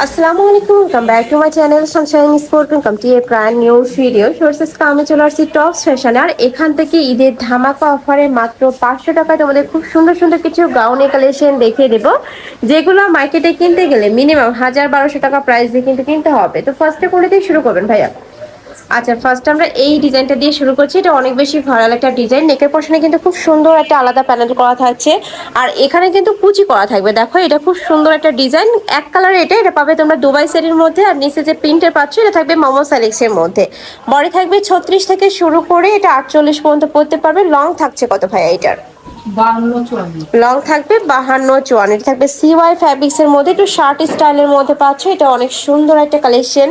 আসসালামু আলাইকুম, welcome back to my channel Sunshine sport. Welcome to A brand new video. Sources কামে চলে আসছি টপ ফ্যাশন। আর এখান থেকে ঈদের ধামাকা অফারে মাত্র 500 টাকায় তোমাদের খুব সুন্দর সুন্দর কিছু গাউনের কালেকশন দেখিয়ে দেবো, যেগুলো মার্কেটে কিনতে গেলে মিনিমাম 1000-1200 টাকা প্রাইস দিয়ে কিন্তু কিনতে হবে। তো ফার্স্টে করে দিয়ে শুরু করবেন ভাইয়া। আচ্ছা, ফার্স্ট আমরা এই ডিজাইনটা দিয়ে শুরু করছি। এটা অনেক বেশি ভাইরাল একটা ডিজাইন। নেকের পশনে কিন্তু খুব সুন্দর একটা আলাদা প্যানেল করা থাকছে, আর এখানে কিন্তু কুচি করা থাকবে। দেখো এটা খুব সুন্দর একটা ডিজাইন, এক কালার। এটা পাবে তোমরা দুবাই সেটের মধ্যে, আর নিচে যে প্রিন্টের পাচ্ছ এটা থাকবে মোমো সাইলেক্সের মধ্যে। বডি থাকবে 36 থেকে শুরু করে এটা 48 পর্যন্ত পড়তে পারবে। লং থাকছে কত ভাইয়া এটার? লং থাকবে 52-54। এটা থাকবে সিওয়াই ফ্যাব্রিক্স এর মধ্যে, একটু শার্ট স্টাইলের মধ্যে পাচ্ছ। এটা অনেক সুন্দর একটা কালেকশন।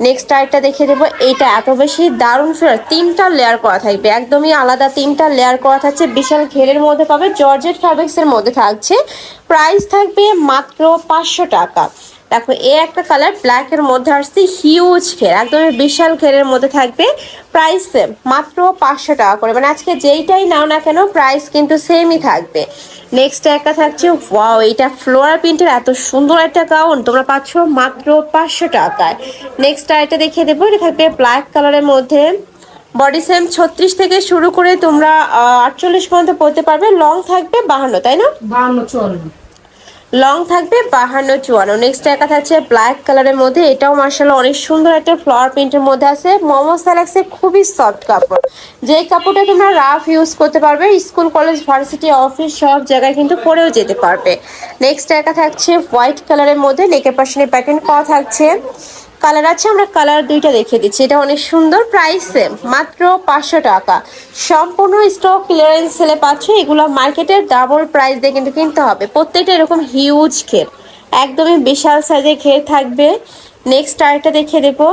নেক্সট আইটা দেখিয়ে দেবো। এইটা এত বেশি দারুণ ফ্লোর, 3টা লেয়ার করা থাকবে, একদমই আলাদা 3টা লেয়ার করা থাকছে। বিশাল ঘেরের মধ্যে পাবে, জর্জেট ফ্যাব্রিক্স এর মধ্যে থাকছে। প্রাইস থাকবে মাত্র 500 টাকা। দেখো এ একটা কালার ব্ল্যাক এর মধ্যে আসছে, হিউজ ঘের, একদমই বিশাল ঘেরের মধ্যে থাকবে। প্রাইস সেম, মাত্র 500 টাকা করে। মানে আজকে যেইটাই নাও না কেন প্রাইস কিন্তু সেমই থাকবে। নেক্সট একটা থাকছে, ওয়াও, এটা ফ্লোরাল প্রিন্টের এত সুন্দর একটা গাউন তোমরা পাচ্ছ মাত্র 500 টাকায়। নেক্সট আইটা দেখিয়ে দেবো। এটা থাকবে ব্ল্যাক কালারের মধ্যে, বডি সেম 36 থেকে শুরু করে তোমরা 48 পর্যন্ত পড়তে পারবে। লং থাকবে 52, তাই না? 52-54। লং থাকবে 52-54। নেক্সট একটা থাকছে ব্ল্যাক কালারের মধ্যে, এটাও মার্শাল্লাহ অনেক সুন্দর একটা ফ্লাওয়ার প্রিন্টের মধ্যে আছে। মোমো সাইলেক্সের খুবই সফট কাপড়, যেই কাপড়টা তোমরা রাফ ইউজ করতে পারবে, স্কুল কলেজ ভার্সিটি অফিস সব জায়গায় কিন্তু পরেও যেতে পারবে। নেক্সট একটা থাকছে হোয়াইট কালারের মধ্যে, নেকের পাশে প্যাটার্ন করা থাকছে। কালার আছে, আমরা কালার দুইটা দেখিয়ে দিচ্ছি। এটা অনেক সুন্দর, প্রাইস সেম, মাত্র 500 টাকা। সম্পূর্ণ স্টক ক্লিয়ারেন্স সেলে পাচ্ছ। এগুলো মার্কেটের ডাবল প্রাইস দিয়ে কিন্তু কিনতে হবে। প্রত্যেকটা এরকম হিউজ ঘের, একদমই বিশাল সাইজের ঘের থাকবে। নেক্সট আরেকটা দেখিয়ে দেবো।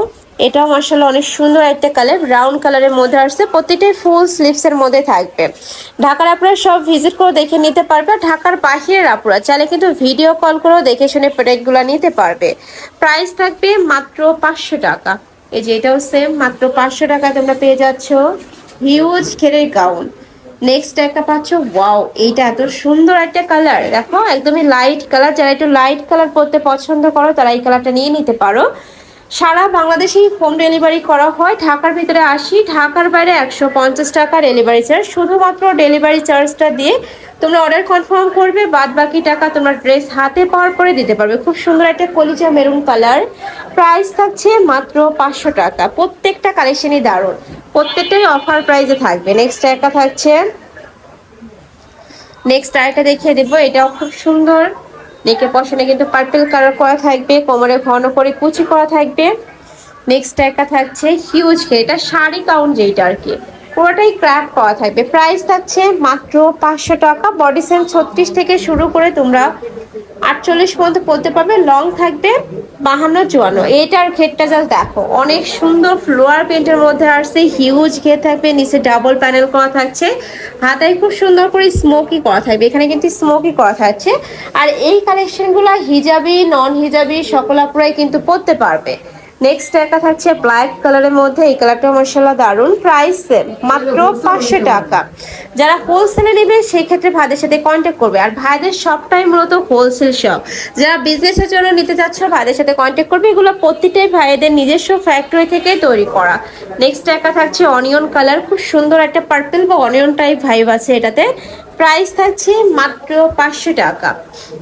এটাও মার্শাল্লাহ অনেক সুন্দর একটা কালার, ব্রাউন কালারের মধ্যে আসছে। প্রত্যেকটাই ফুল স্লিভসের মধ্যে থাকবে। ঢাকার আপনারা সব ভিজিট করে দেখে নিতে পারবে। ঢাকার বাহিরের আপুরা চাইলে কিন্তু ভিডিও কল করেও দেখে শুনে প্রোডাক্টগুলো নিতে পারবে। প্রাইস থাকবে মাত্র 500 টাকা। এই যে এটাও সেম, মাত্র 500 টাকা তোমরা পেয়ে যাচ্ছ হিউজ ঘেরের গাউন। নেক্সট একটা পাচ্ছ, ওয়াও, এইটা এত সুন্দর একটা কালার। দেখো একদমই লাইট কালার, যারা একটু লাইট কালার পরতে পছন্দ করো তারা এই কালারটা নিয়ে নিতে পারো। সারা বাংলাদেশেই হোম ডেলিভারি করা হয়। ঢাকার ভিতরে 80, ঢাকার বাইরে 150 টাকা ডেলিভারি চার্জ। শুধুমাত্র ডেলিভারি চার্জটা দিয়ে তোমরা অর্ডার কনফার্ম করবে, বাদ বাকি টাকা তোমরা ড্রেস হাতে পাওয়ার পরে দিতে পারবে। খুব সুন্দর একটা কলিজা মেরুন কালার। প্রাইস থাকছে মাত্র 500 টাকা। প্রত্যেকটা কালেকশনই দারুণ, প্রত্যেকটাই অফার প্রাইসে থাকবে। নেক্সট একটা থাকছে, নেক্সট আরেকটা দেখিয়ে দেবো। এটাও খুব সুন্দর, নেকের পশনে কিন্তু পার্পল কালার করা থাকবে, কোমরে ঘন করে কুচি করা থাকবে। নেক্সট একটা থাকছে হিউজ, এটা শাড়ি কাউন্ট যেটা আর কি, পুরোটাই ক্র্যাপ করা থাকবে। প্রাইস থাকছে মাত্র 500 টাকা। বডি সেম 36 থেকে শুরু করে তোমরা 48 পর্যন্ত পড়তে পারবে। লং থাকবে 52-54। এটার ঘেরটা জাস্ট দেখো, অনেক সুন্দর ফ্লোয়ার প্রিন্টের মধ্যে আসছে। হিউজ ঘের থাকবে, নিচে ডাবল প্যানেল করা থাকছে। হাতায় খুব সুন্দর করে স্মোকি করা থাকবে, এখানে কিন্তু স্মোকি করা থাকছে। আর এই কালেকশনগুলো হিজাবি নন হিজাবি সকল আপুরাই কিন্তু পড়তে পারবে। নেক্সট একটা থাকছে ব্ল্যাক কালারের মধ্যে, এই কালারটা মাশাআল্লাহ দারুন। প্রাইস সেম, মাত্র 500 টাকা। যারা হোলসেলে নেবে সেই ক্ষেত্রে ভাইদের সাথে কন্ট্যাক্ট করবে, আর ভাইদের সবটাই মূলত হোলসেল শপ। যারা বিজনেসের জন্য নিতে চাচ্ছ ভাইদের সাথে কন্ট্যাক্ট করবে। এগুলো প্রত্যেকটাই ভাইদের নিজস্ব ফ্যাক্টরি থেকে তৈরি করা। নেক্সট একটা থাকছে অনিয়ন কালার, খুব সুন্দর একটা পার্পল বা অনিয়ন টাইপ ভাইব আছে এটাতে। প্রাইস থাকছে মাত্র 500 টাকা।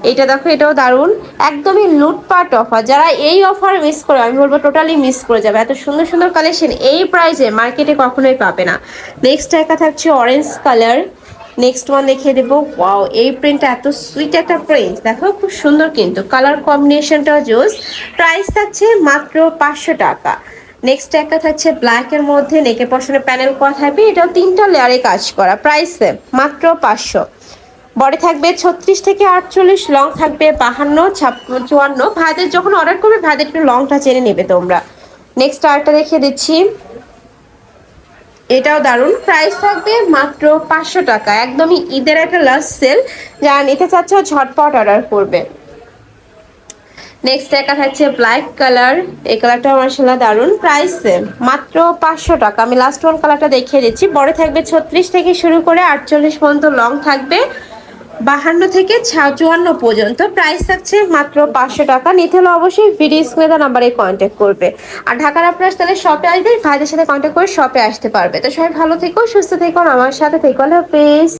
এটা দেখো, এটাও দারুন, একদমই লুটপাট অফার। যারা এই অফার মিস করে, আমি বলবো টোটালি মিস করে যাবে। এত সুন্দর সুন্দর কালেকশন এই প্রাইসে মার্কেটে কখনোই পাবে না। নেক্সট একটা থাকছে অরেঞ্জ কালার। নেক্সট ওয়ান দেখিয়ে দেবো। ওয়াও, এই প্রিন্টটা এত সুইট একটা প্রিন্ট, দেখো খুব সুন্দর, কিন্তু কালার কম্বিনেশনটাও জোস। প্রাইস থাকছে মাত্র 500 টাকা। নেক্সট একটা থাকছে ব্ল্যাক এর মধ্যে, নেকের পশনে প্যানেল করা থাকবে। এটাও 3টা লেয়ারে কাজ করা। প্রাইস মাত্র 500। বডি থাকবে 36 থেকে 48, লং থাকবে 52-54। ভাইদের যখন অর্ডার করবে ভাইদের একটু লংটা চেনে নেবে তোমরা। নেক্সট আরেকটা দেখিয়ে দিচ্ছি, এটাও দারুন। প্রাইস থাকবে মাত্র 500 টাকা। একদমই ঈদের একটা লাস্ট সেল, যারা নিতে চাচ্ছ ঝটপট অর্ডার করবে। নেক্সট একটা থাকছে ব্ল্যাক কালার, এই কালারটা মাশাআল্লাহ দারুন। প্রাইস মাত্র 500 টাকা। আমি লাস্ট ওয়ান কালারটা দেখিয়ে দিচ্ছি। বড় থাকবে 36 থেকে শুরু করে 48 পর্যন্ত লং থাকবে। 52 থেকে 54 পর্যন্ত, প্রাইস থাকছে মাত্র 500 টাকা। নিতে হলে অবশ্যই ভিডিও স্ক্রিনে নাম্বারে কন্ট্যাক্ট করবে। আর ঢাকার আপনার তাহলে শপে আসবে, ভাইদের সাথে কন্ট্যাক্ট করে শপে আসতে পারবে। তো সবাই ভালো থেকো, সুস্থ থেকো, আমার সাথে থেকো। আল্লাহ হাফেজ।